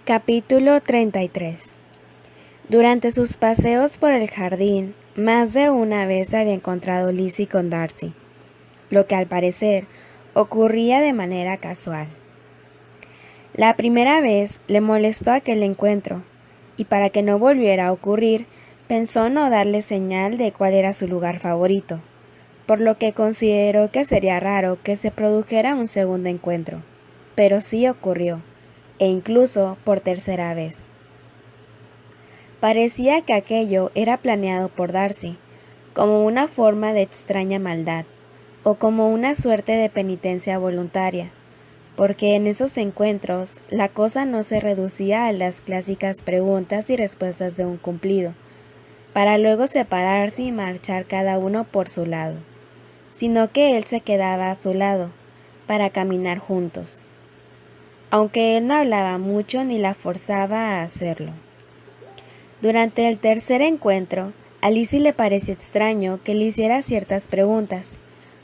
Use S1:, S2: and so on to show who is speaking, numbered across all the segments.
S1: Capítulo 33. Durante sus paseos por el jardín, más de una vez había encontrado Lizzie con Darcy, lo que al parecer ocurría de manera casual. La primera vez le molestó aquel encuentro, y para que no volviera a ocurrir, pensó no darle señal de cuál era su lugar favorito, por lo que consideró que sería raro que se produjera un segundo encuentro, pero sí ocurrió, e incluso por tercera vez. Parecía que aquello era planeado por Darcy, como una forma de extraña maldad, o como una suerte de penitencia voluntaria, porque en esos encuentros la cosa no se reducía a las clásicas preguntas y respuestas de un cumplido, para luego separarse y marchar cada uno por su lado, sino que él se quedaba a su lado, para caminar juntos, aunque él no hablaba mucho ni la forzaba a hacerlo. Durante el tercer encuentro, a Lizzie le pareció extraño que le hiciera ciertas preguntas,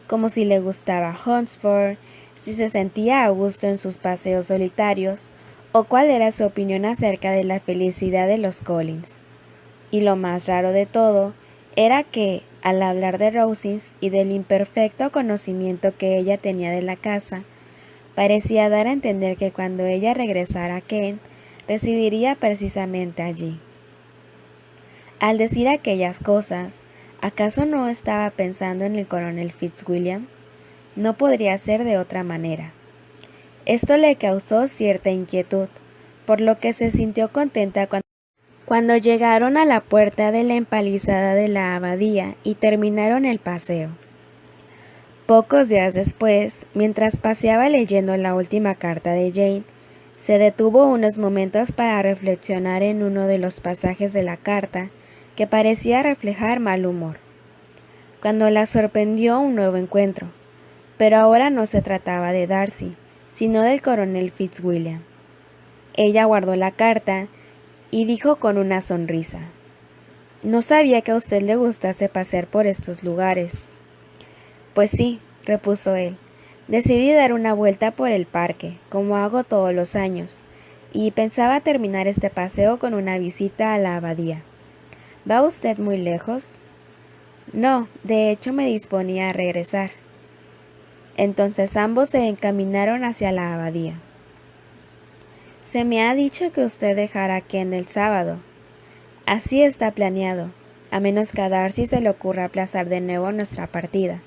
S1: como si le gustaba Hunsford, si se sentía a gusto en sus paseos solitarios, o cuál era su opinión acerca de la felicidad de los Collins. Y lo más raro de todo era que, al hablar de Rosings y del imperfecto conocimiento que ella tenía de la casa, parecía dar a entender que cuando ella regresara a Kent, residiría precisamente allí. Al decir aquellas cosas, ¿acaso no estaba pensando en el coronel Fitzwilliam? No podría ser de otra manera. Esto le causó cierta inquietud, por lo que se sintió contenta cuando llegaron a la puerta de la empalizada de la abadía y terminaron el paseo. Pocos días después, mientras paseaba leyendo la última carta de Jane, se detuvo unos momentos para reflexionar en uno de los pasajes de la carta que parecía reflejar mal humor, cuando la sorprendió un nuevo encuentro, pero ahora no se trataba de Darcy, sino del coronel Fitzwilliam. Ella guardó la carta y dijo con una sonrisa: «No sabía que a usted le gustase pasear por estos lugares». «Pues sí», repuso él, «decidí dar una vuelta por el parque, como hago todos los años, y pensaba terminar este paseo con una visita a la abadía». «¿Va usted muy lejos?» «No, de hecho me disponía a regresar». Entonces ambos se encaminaron hacia la abadía. «Se me ha dicho que usted dejará Kent el sábado». «Así está planeado, a menos que a Darcy se le ocurra aplazar de nuevo nuestra partida.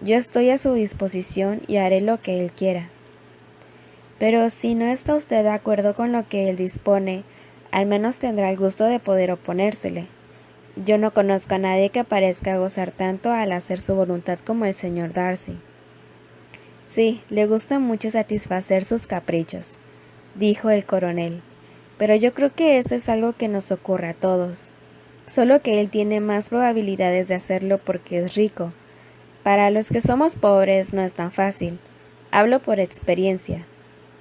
S1: Yo estoy a su disposición y haré lo que él quiera». «Pero si no está usted de acuerdo con lo que él dispone, al menos tendrá el gusto de poder oponérsele. Yo no conozco a nadie que parezca gozar tanto al hacer su voluntad como el señor Darcy». «Sí, le gusta mucho satisfacer sus caprichos», dijo el coronel, «pero yo creo que eso es algo que nos ocurre a todos, solo que él tiene más probabilidades de hacerlo porque es rico. Para los que somos pobres no es tan fácil, hablo por experiencia.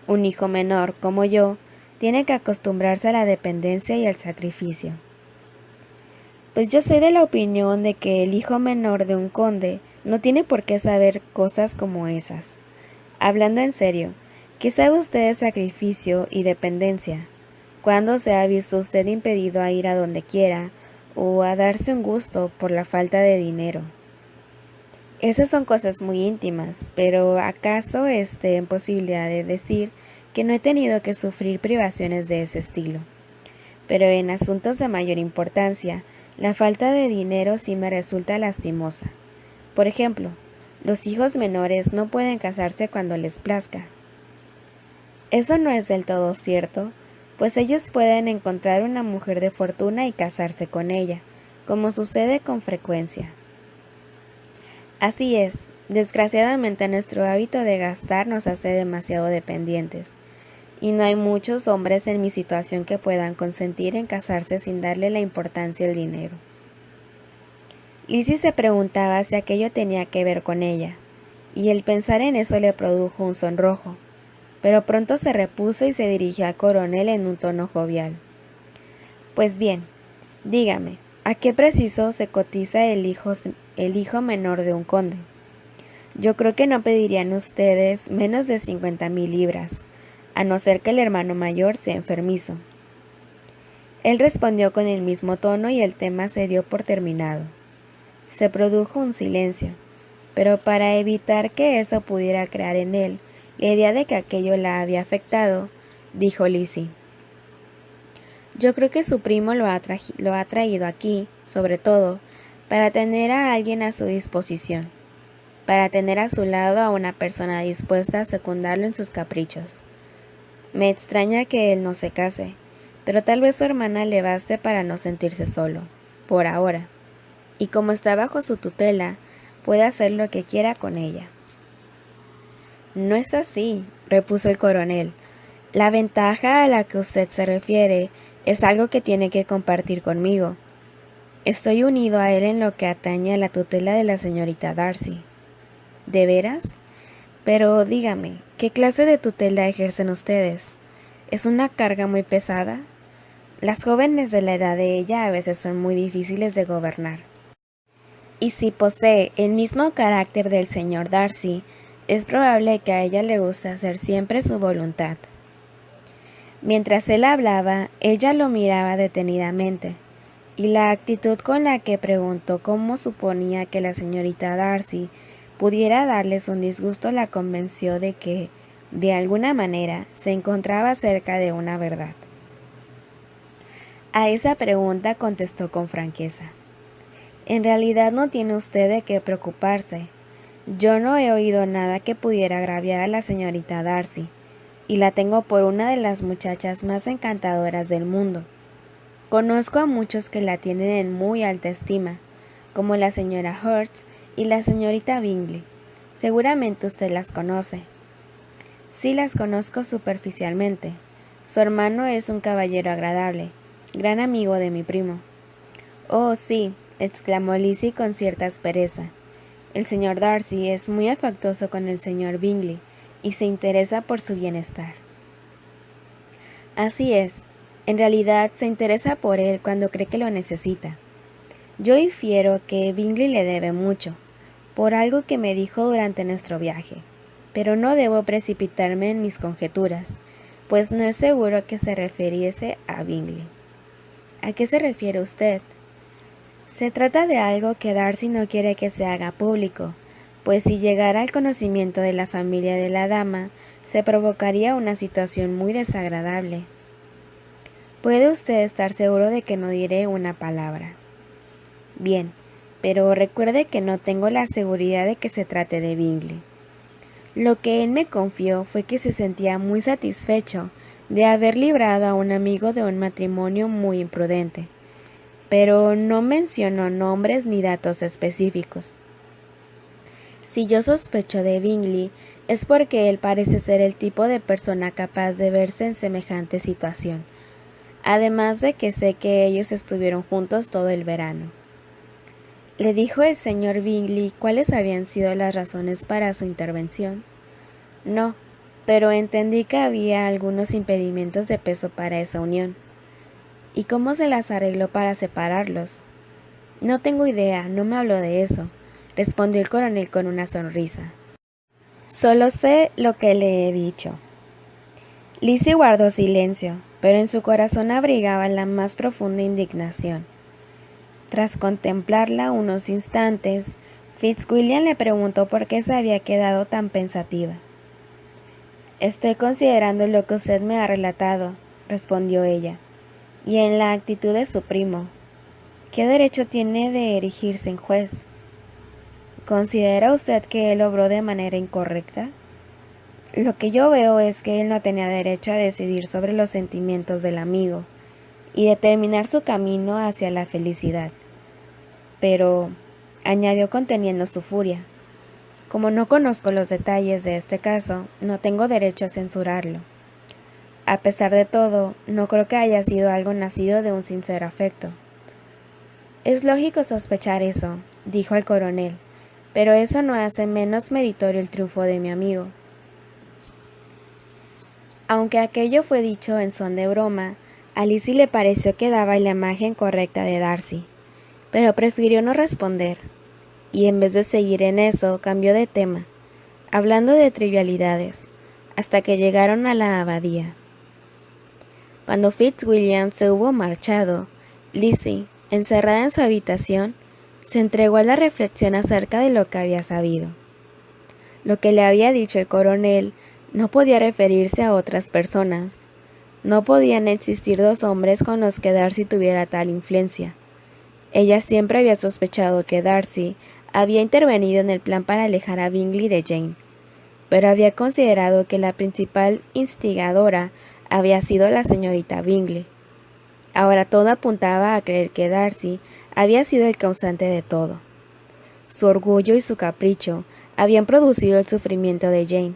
S1: Un hijo menor, como yo, tiene que acostumbrarse a la dependencia y al sacrificio». «Pues yo soy de la opinión de que el hijo menor de un conde no tiene por qué saber cosas como esas. Hablando en serio, ¿qué sabe usted de sacrificio y dependencia? ¿Cuándo se ha visto usted impedido a ir a donde quiera o a darse un gusto por la falta de dinero?» «Esas son cosas muy íntimas, pero ¿acaso esté en posibilidad de decir que no he tenido que sufrir privaciones de ese estilo? Pero en asuntos de mayor importancia, la falta de dinero sí me resulta lastimosa. Por ejemplo, los hijos menores no pueden casarse cuando les plazca». «Eso no es del todo cierto, pues ellos pueden encontrar una mujer de fortuna y casarse con ella, como sucede con frecuencia». «Así es, desgraciadamente nuestro hábito de gastar nos hace demasiado dependientes, y no hay muchos hombres en mi situación que puedan consentir en casarse sin darle la importancia al dinero». Lizzie se preguntaba si aquello tenía que ver con ella, y el pensar en eso le produjo un sonrojo, pero pronto se repuso y se dirigió al coronel en un tono jovial. «Pues bien, dígame, ¿a qué preciso se cotiza el hijo menor de un conde?» «Yo creo que no pedirían ustedes menos de 50,000 libras, a no ser que el hermano mayor sea enfermizo. Él respondió con el mismo tono y el tema se dio por terminado. Se produjo un silencio, pero para evitar que eso pudiera crear en él la idea de que aquello la había afectado, dijo Lizzie: yo creo que su primo lo ha traído aquí, sobre todo, para tener a alguien a su disposición, para tener a su lado a una persona dispuesta a secundarlo en sus caprichos. Me extraña que él no se case, pero tal vez su hermana le baste para no sentirse solo, por ahora, y como está bajo su tutela, puede hacer lo que quiera con ella. No es así, repuso el coronel. La ventaja a la que usted se refiere es algo que tiene que compartir conmigo. Estoy unido a él en lo que atañe a la tutela de la señorita Darcy. ¿De veras? Pero dígame, ¿qué clase de tutela ejercen ustedes? ¿Es una carga muy pesada? Las jóvenes de la edad de ella a veces son muy difíciles de gobernar. Y si posee el mismo carácter del señor Darcy, es probable que a ella le guste hacer siempre su voluntad. Mientras él hablaba, ella lo miraba detenidamente, y la actitud con la que preguntó cómo suponía que la señorita Darcy pudiera darles un disgusto la convenció de que, de alguna manera, se encontraba cerca de una verdad. A esa pregunta contestó con franqueza: en realidad no tiene usted de qué preocuparse. Yo no he oído nada que pudiera agraviar a la señorita Darcy, y la tengo por una de las muchachas más encantadoras del mundo. Conozco a muchos que la tienen en muy alta estima, como la señora Hurst y la señorita Bingley. Seguramente usted las conoce. Sí, las conozco superficialmente. Su hermano es un caballero agradable, gran amigo de mi primo. Oh, sí, exclamó Lizzie con cierta aspereza. El señor Darcy es muy afectuoso con el señor Bingley y se interesa por su bienestar. Así es, en realidad se interesa por él cuando cree que lo necesita. Yo infiero que Bingley le debe mucho, por algo que me dijo durante nuestro viaje, pero no debo precipitarme en mis conjeturas, pues no es seguro que se refiriese a Bingley. ¿A qué se refiere usted? Se trata de algo que Darcy no quiere que se haga público, pues si llegara al conocimiento de la familia de la dama, se provocaría una situación muy desagradable. Puede usted estar seguro de que no diré una palabra. Bien, pero recuerde que no tengo la seguridad de que se trate de Bingley. Lo que él me confió fue que se sentía muy satisfecho de haber librado a un amigo de un matrimonio muy imprudente, pero no mencionó nombres ni datos específicos. Si yo sospecho de Bingley, es porque él parece ser el tipo de persona capaz de verse en semejante situación, además de que sé que ellos estuvieron juntos todo el verano. ¿Le dijo el señor Bingley cuáles habían sido las razones para su intervención? No, pero entendí que había algunos impedimentos de peso para esa unión. ¿Y cómo se las arregló para separarlos? No tengo idea, no me habló de eso, respondió el coronel con una sonrisa. Solo sé lo que le he dicho. Lizzie guardó silencio, pero en su corazón abrigaba la más profunda indignación. Tras contemplarla unos instantes, Fitzwilliam le preguntó por qué se había quedado tan pensativa. Estoy considerando lo que usted me ha relatado, respondió ella, y en la actitud de su primo. ¿Qué derecho tiene de erigirse en juez? ¿Considera usted que él obró de manera incorrecta? Lo que yo veo es que él no tenía derecho a decidir sobre los sentimientos del amigo y determinar su camino hacia la felicidad. Pero, añadió conteniendo su furia, como no conozco los detalles de este caso, no tengo derecho a censurarlo. A pesar de todo, no creo que haya sido algo nacido de un sincero afecto. Es lógico sospechar eso, dijo el coronel, pero eso no hace menos meritorio el triunfo de mi amigo. Aunque aquello fue dicho en son de broma, a Lizzie le pareció que daba la imagen correcta de Darcy, pero prefirió no responder, y en vez de seguir en eso, cambió de tema, hablando de trivialidades, hasta que llegaron a la abadía. Cuando Fitzwilliam se hubo marchado, Lizzie, encerrada en su habitación, se entregó a la reflexión acerca de lo que había sabido. Lo que le había dicho el coronel no podía referirse a otras personas. No podían existir dos hombres con los que Darcy tuviera tal influencia. Ella siempre había sospechado que Darcy había intervenido en el plan para alejar a Bingley de Jane, pero había considerado que la principal instigadora había sido la señorita Bingley. Ahora todo apuntaba a creer que Darcy había sido el causante de todo. Su orgullo y su capricho habían producido el sufrimiento de Jane.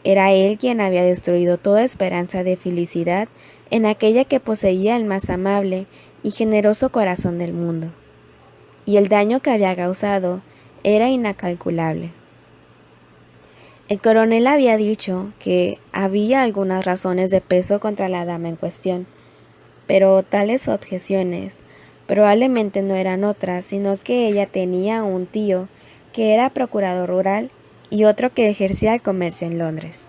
S1: Era él quien había destruido toda esperanza de felicidad en aquella que poseía el más amable y generoso corazón del mundo. Y el daño que había causado era incalculable. El coronel había dicho que había algunas razones de peso contra la dama en cuestión, pero tales objeciones probablemente no eran otras, sino que ella tenía un tío que era procurador rural y otro que ejercía el comercio en Londres.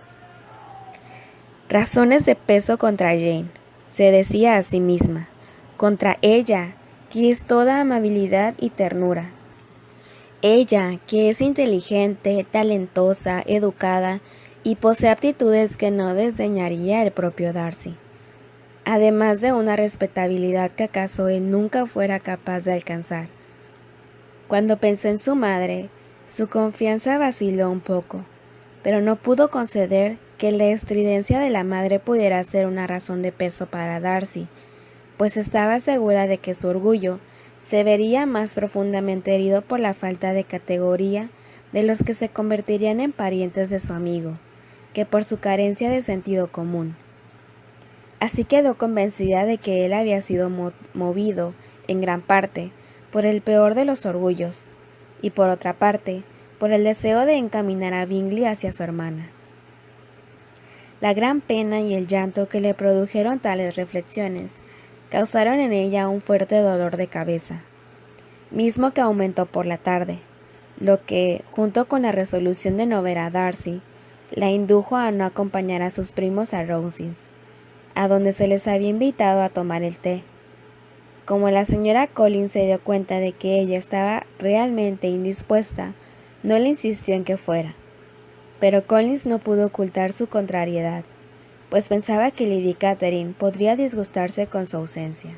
S1: Razones de peso contra Jane, se decía a sí misma, contra ella, que es toda amabilidad y ternura. Ella, que es inteligente, talentosa, educada y posee aptitudes que no desdeñaría el propio Darcy, además de una respetabilidad que acaso él nunca fuera capaz de alcanzar. Cuando pensó en su madre, su confianza vaciló un poco, pero no pudo conceder que la estridencia de la madre pudiera ser una razón de peso para Darcy, pues estaba segura de que su orgullo se vería más profundamente herido por la falta de categoría de los que se convertirían en parientes de su amigo, que por su carencia de sentido común. Así quedó convencida de que él había sido movido, en gran parte, por el peor de los orgullos, y por otra parte, por el deseo de encaminar a Bingley hacia su hermana. La gran pena y el llanto que le produjeron tales reflexiones causaron en ella un fuerte dolor de cabeza, mismo que aumentó por la tarde, lo que, junto con la resolución de no ver a Darcy, la indujo a no acompañar a sus primos a Rosings, a donde se les había invitado a tomar el té. Como la señora Collins se dio cuenta de que ella estaba realmente indispuesta, no le insistió en que fuera. Pero Collins no pudo ocultar su contrariedad, pues pensaba que Lady Catherine podría disgustarse con su ausencia.